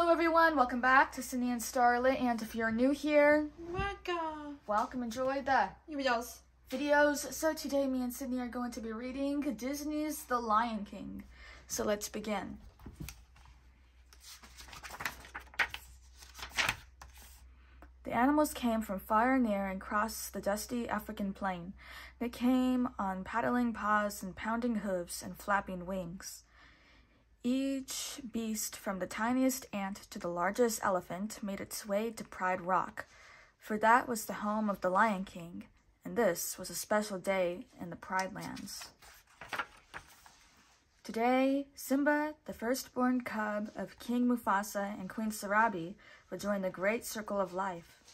Hello everyone, welcome back to Cindy and Starlet, and if you're new here, welcome, enjoy the videos. So today me and Sydney are going to be reading Disney's The Lion King. So let's begin. The animals came from far and near and crossed the dusty African plain. They came on paddling paws and pounding hooves and flapping wings. Each beast, from the tiniest ant to the largest elephant, made its way to Pride Rock, for that was the home of the Lion King, and this was a special day in the Pride Lands. Today, Simba, the firstborn cub of King Mufasa and Queen Sarabi, would join the great circle of life.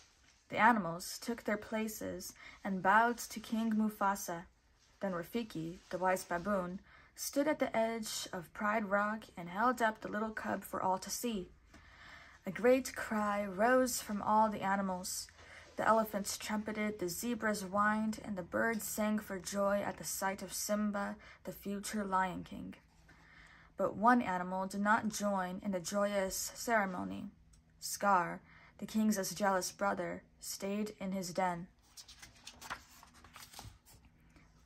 The animals took their places and bowed to King Mufasa. Then Rafiki, the wise baboon, stood at the edge of Pride Rock and held up the little cub for all to see. A great cry rose from all the animals. The elephants trumpeted, the zebras whined, and the birds sang for joy at the sight of Simba, the future Lion King. But one animal did not join in the joyous ceremony. Scar, the king's jealous brother, stayed in his den.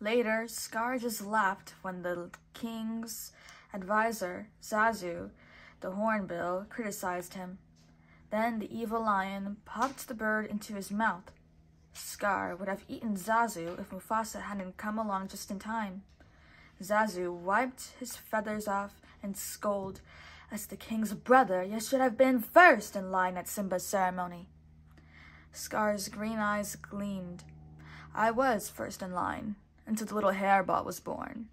Later, Scar just laughed when the king's advisor, Zazu, the hornbill, criticized him. Then the evil lion popped the bird into his mouth. Scar would have eaten Zazu if Mufasa hadn't come along just in time. Zazu wiped his feathers off and scolded, "As the king's brother, you should have been first in line at Simba's ceremony." Scar's green eyes gleamed. "I was first in line, until the little hairball was born.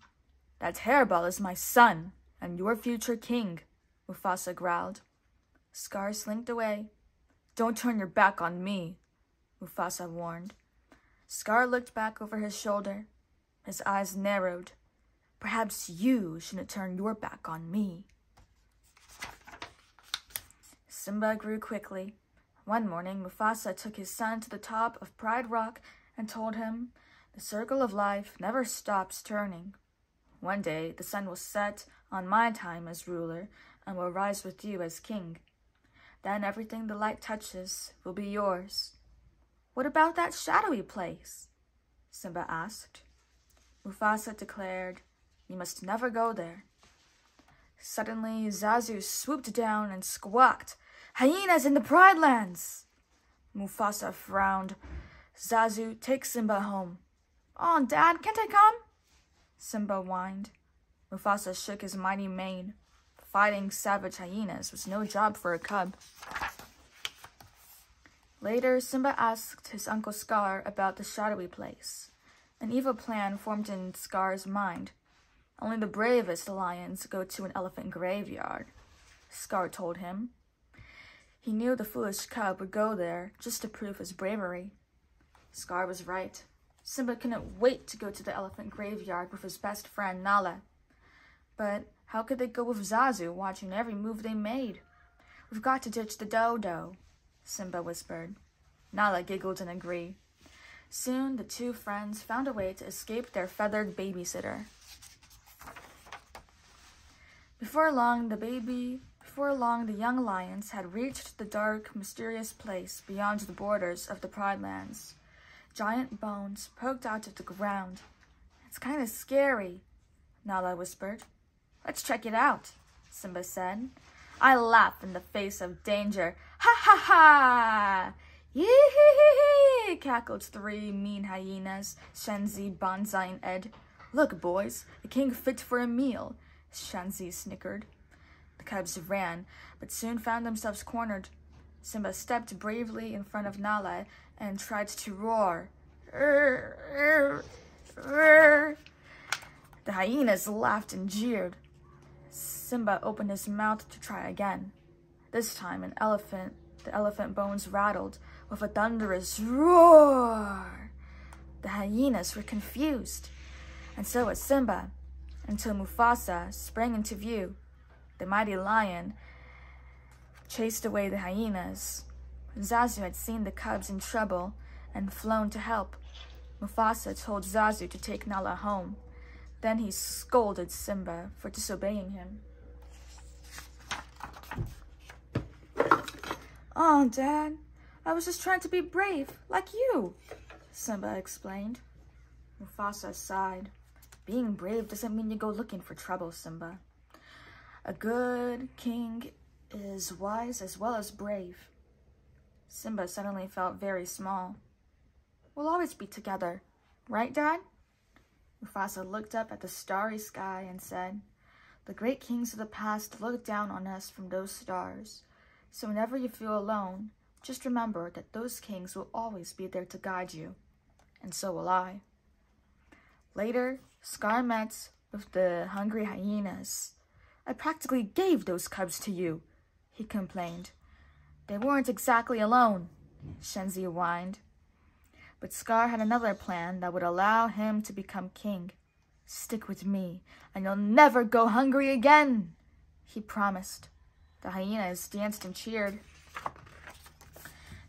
That hairball is my son, and your future king," Mufasa growled. Scar slinked away. "Don't turn your back on me," Mufasa warned. Scar looked back over his shoulder. His eyes narrowed. "Perhaps you shouldn't turn your back on me." Simba grew quickly. One morning, Mufasa took his son to the top of Pride Rock and told him, "The circle of life never stops turning. One day, the sun will set on my time as ruler and will rise with you as king. Then everything the light touches will be yours." "What about that shadowy place?" Simba asked. Mufasa declared, "You must never go there." Suddenly, Zazu swooped down and squawked, "Hyenas in the Pride Lands!" Mufasa frowned. "Zazu, take Simba home." "Oh, Dad, can't I come?" Simba whined. Mufasa shook his mighty mane. Fighting savage hyenas was no job for a cub. Later, Simba asked his Uncle Scar about the shadowy place. An evil plan formed in Scar's mind. "Only the bravest lions go to an elephant graveyard," Scar told him. He knew the foolish cub would go there just to prove his bravery. Scar was right. Simba couldn't wait to go to the elephant graveyard with his best friend, Nala. But how could they go with Zazu watching every move they made? "We've got to ditch the dodo," Simba whispered. Nala giggled and agreed. Soon, the two friends found a way to escape their feathered babysitter. Before long, the young lions had reached the dark, mysterious place beyond the borders of the Pride Lands. Giant bones poked out of the ground. "It's kind of scary," Nala whispered. "Let's check it out," Simba said. "I laugh in the face of danger. Ha ha ha! Yee-hee-hee-hee!" cackled three mean hyenas, Shenzi, Banzai, and Ed. "Look, boys, a king fit for a meal," Shenzi snickered. The cubs ran, but soon found themselves cornered. Simba stepped bravely in front of Nala and tried to roar. The hyenas laughed and jeered. Simba opened his mouth to try again. This time, the elephant bones rattled with a thunderous roar. The hyenas were confused, and so was Simba, until Mufasa sprang into view. The mighty lion chased away the hyenas. Zazu had seen the cubs in trouble and flown to help. Mufasa told Zazu to take Nala home. Then he scolded Simba for disobeying him. "Oh, Dad, I was just trying to be brave, like you," Simba explained. Mufasa sighed. "Being brave doesn't mean you go looking for trouble, Simba. A good king is wise as well as brave." Simba suddenly felt very small. "We'll always be together, right, Dad?" Mufasa looked up at the starry sky and said, "The great kings of the past looked down on us from those stars. So whenever you feel alone, just remember that those kings will always be there to guide you. And so will I." Later, Scar met with the hungry hyenas. "I practically gave those cubs to you," he complained. "They weren't exactly alone," Shenzi whined. But Scar had another plan that would allow him to become king. "Stick with me, and you'll never go hungry again," he promised. The hyenas danced and cheered.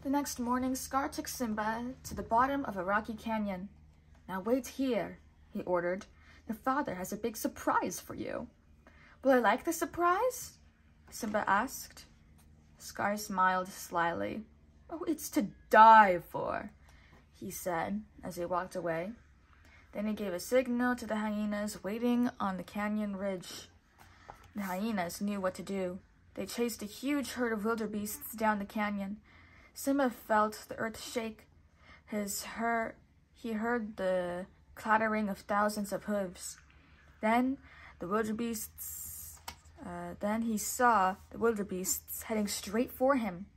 The next morning, Scar took Simba to the bottom of a rocky canyon. "Now wait here," he ordered. "Your father has a big surprise for you." "Will I like the surprise?" Simba asked. Scar smiled slyly. "Oh, it's to die for," he said as he walked away. Then he gave a signal to the hyenas waiting on the canyon ridge. The hyenas knew what to do. They chased a huge herd of wildebeests down the canyon. Simba felt the earth shake. He heard the clattering of thousands of hooves. Then he saw the wildebeests heading straight for him.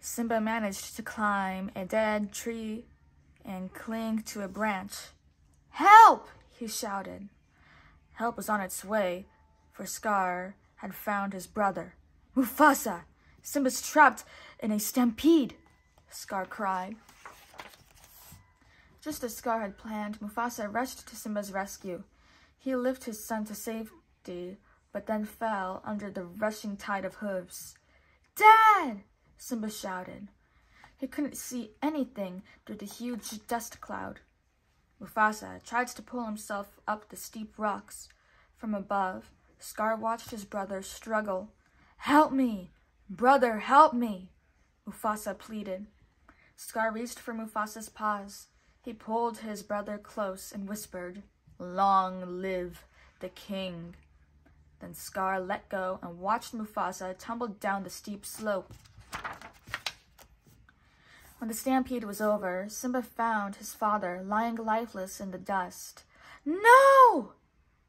Simba managed to climb a dead tree and cling to a branch. "Help!" he shouted. Help was on its way, for Scar had found his brother. "Mufasa! Simba's trapped in a stampede!" Scar cried. Just as Scar had planned, Mufasa rushed to Simba's rescue. He lifted his son to safety, but then fell under the rushing tide of hooves. "Dad!" Simba shouted. He couldn't see anything through the huge dust cloud. Mufasa tried to pull himself up the steep rocks. From above, Scar watched his brother struggle. "Help me! Brother, help me!" Mufasa pleaded. Scar reached for Mufasa's paws. He pulled his brother close and whispered, "Long live the king." Then Scar let go and watched Mufasa tumble down the steep slope. When the stampede was over, Simba found his father lying lifeless in the dust. "No!"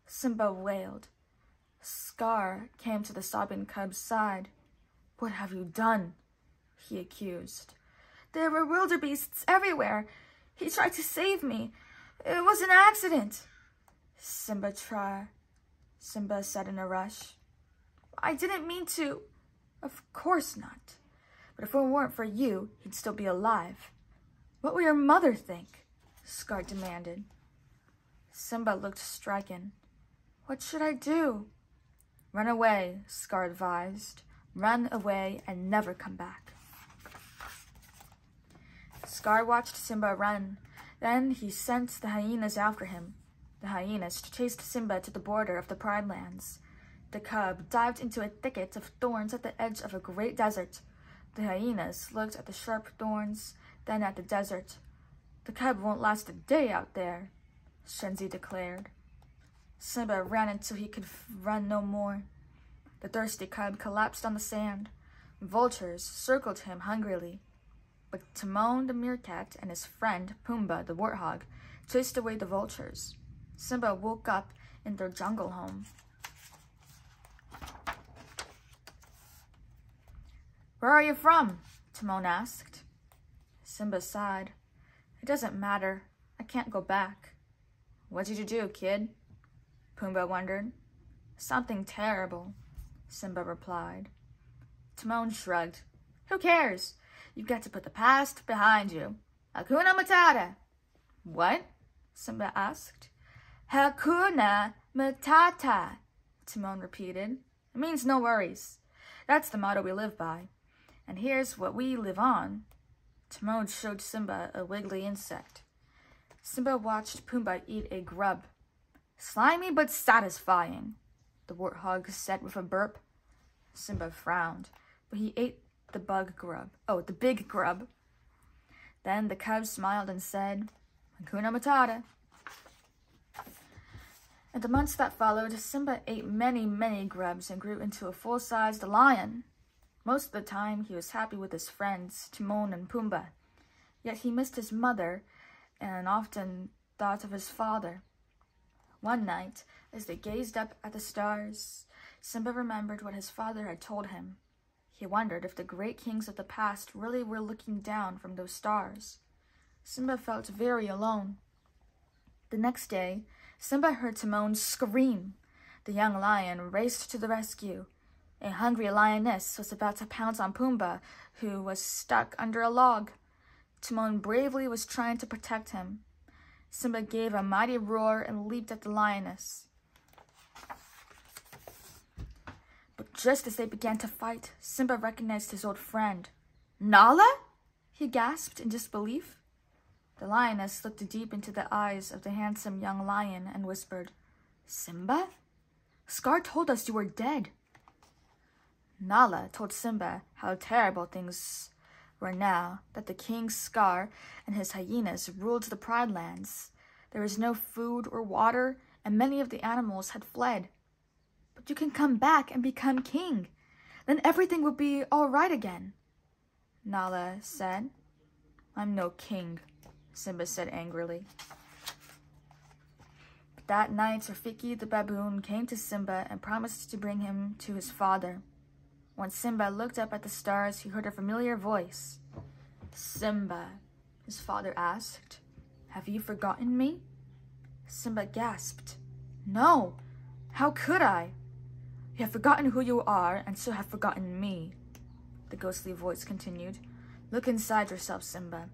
Simba wailed. Scar came to the sobbing cub's side. "What have you done?" he accused. "There were wildebeests everywhere. He tried to save me. It was an accident," Simba said in a rush. "I didn't mean to." "Of course not. But if it weren't for you, he'd still be alive." "What will your mother think?" Scar demanded. Simba looked stricken. "What should I do?" "Run away," Scar advised. "Run away and never come back." Scar watched Simba run. Then he sent the hyenas after him. The hyenas chased Simba to the border of the Pride Lands. The cub dived into a thicket of thorns at the edge of a great desert. The hyenas looked at the sharp thorns, then at the desert. "The cub won't last a day out there," Shenzi declared. Simba ran until he could run no more. The thirsty cub collapsed on the sand. Vultures circled him hungrily. But Timon the meerkat and his friend Pumbaa the warthog chased away the vultures. Simba woke up in their jungle home. "Where are you from?" Timon asked. Simba sighed. "It doesn't matter. I can't go back." "What did you do, kid?" Pumbaa wondered. "Something terrible," Simba replied. Timon shrugged. "Who cares? You've got to put the past behind you. Hakuna Matata." "What?" Simba asked. "Hakuna Matata," Timon repeated. "It means no worries. That's the motto we live by. And here's what we live on." Timon showed Simba a wiggly insect. Simba watched Pumbaa eat a grub. "Slimy but satisfying," the warthog said with a burp. Simba frowned. but he ate the the big grub. Then the cub smiled and said, Hakuna Matata. In the months that followed, Simba ate many, many grubs and grew into a full-sized lion. Most of the time, he was happy with his friends, Timon and Pumbaa. Yet he missed his mother and often thought of his father. One night, as they gazed up at the stars, Simba remembered what his father had told him. He wondered if the great kings of the past really were looking down from those stars. Simba felt very alone. The next day, Simba heard Timon scream. The young lion raced to the rescue. A hungry lioness was about to pounce on Pumbaa, who was stuck under a log. Timon bravely was trying to protect him. Simba gave a mighty roar and leaped at the lioness. But just as they began to fight, Simba recognized his old friend. Nala? He gasped in disbelief. The lioness looked deep into the eyes of the handsome young lion and whispered, Simba? Scar told us you were dead. Nala told Simba how terrible things were now that the king Scar and his hyenas ruled the Pride Lands. There was no food or water, and many of the animals had fled. But you can come back and become king. Then everything will be all right again, Nala said. I'm no king, Simba said angrily. But that night, Rafiki the baboon came to Simba and promised to bring him to his father. When Simba looked up at the stars, he heard a familiar voice. Simba, his father asked, have you forgotten me? Simba gasped. No, how could I? You have forgotten who you are, and so have forgotten me, the ghostly voice continued. Look inside yourself, Simba.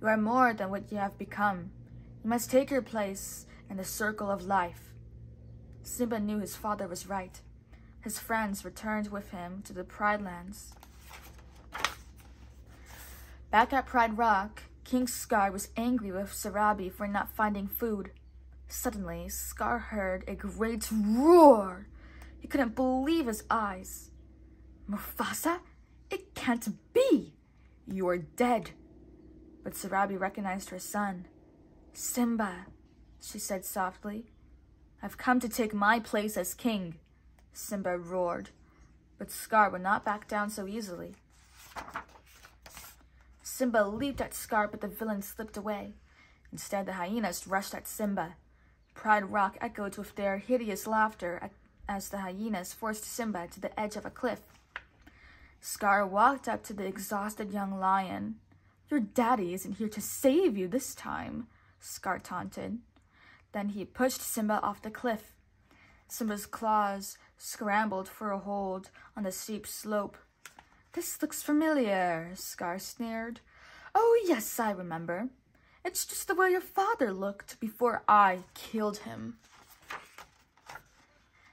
You are more than what you have become. You must take your place in the circle of life. Simba knew his father was right. His friends returned with him to the Pride Lands. Back at Pride Rock, King Scar was angry with Sarabi for not finding food. Suddenly, Scar heard a great roar. He couldn't believe his eyes. Mufasa? It can't be! You are dead. But Sarabi recognized her son. Simba, she said softly. I've come to take my place as king, Simba roared. But Scar would not back down so easily. Simba leaped at Scar, but the villain slipped away. Instead, the hyenas rushed at Simba. Pride Rock echoed with their hideous laughter as the hyenas forced Simba to the edge of a cliff. Scar walked up to the exhausted young lion. Your daddy isn't here to save you this time, Scar taunted. Then he pushed Simba off the cliff. Simba's claws scrambled for a hold on the steep slope. This looks familiar, Scar sneered. Oh, yes, I remember. It's just the way your father looked before I killed him.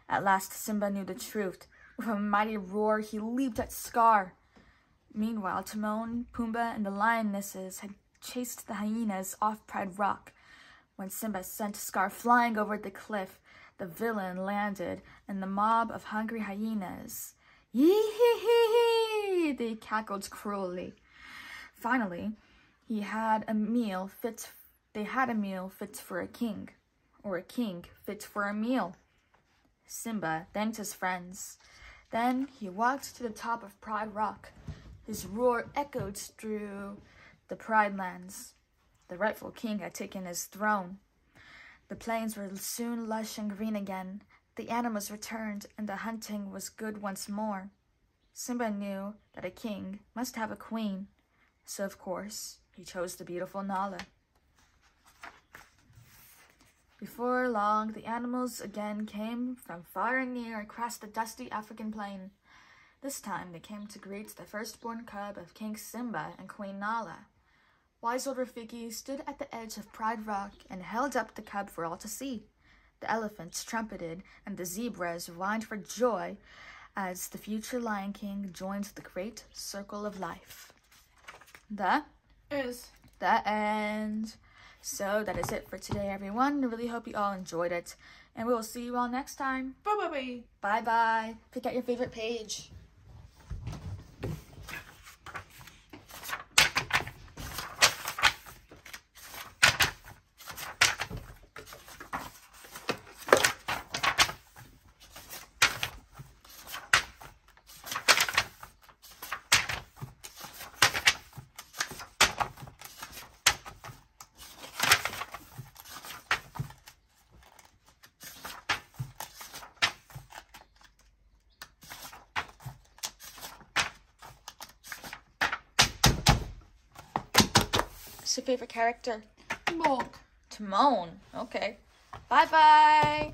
At last, Simba knew the truth. With a mighty roar, he leaped at Scar. Meanwhile, Timon, Pumbaa, and the lionesses had chased the hyenas off Pride Rock. When Simba sent Scar flying over the cliff, the villain landed, and the mob of hungry hyenas. Yee-hee-hee-hee! They cackled cruelly. Finally, they had a meal fit for a king, or a king fit for a meal. Simba thanked his friends. Then he walked to the top of Pride Rock. His roar echoed through the Pride Lands. The rightful king had taken his throne. The plains were soon lush and green again. The animals returned, and the hunting was good once more. Simba knew that a king must have a queen, so of course he chose the beautiful Nala. Before long, the animals again came from far and near across the dusty African plain. This time they came to greet the firstborn cub of King Simba and Queen Nala. Wise old Rafiki stood at the edge of Pride Rock and held up the cub for all to see. The elephants trumpeted and the zebras whined for joy as the future Lion King joined the great circle of life. That is the end. So that is it for today, everyone. I really hope you all enjoyed it. And we will see you all next time. Bye-bye. Bye-bye. Pick out your favorite page. What's your favorite character? Timon. Timon. Okay. Bye-bye.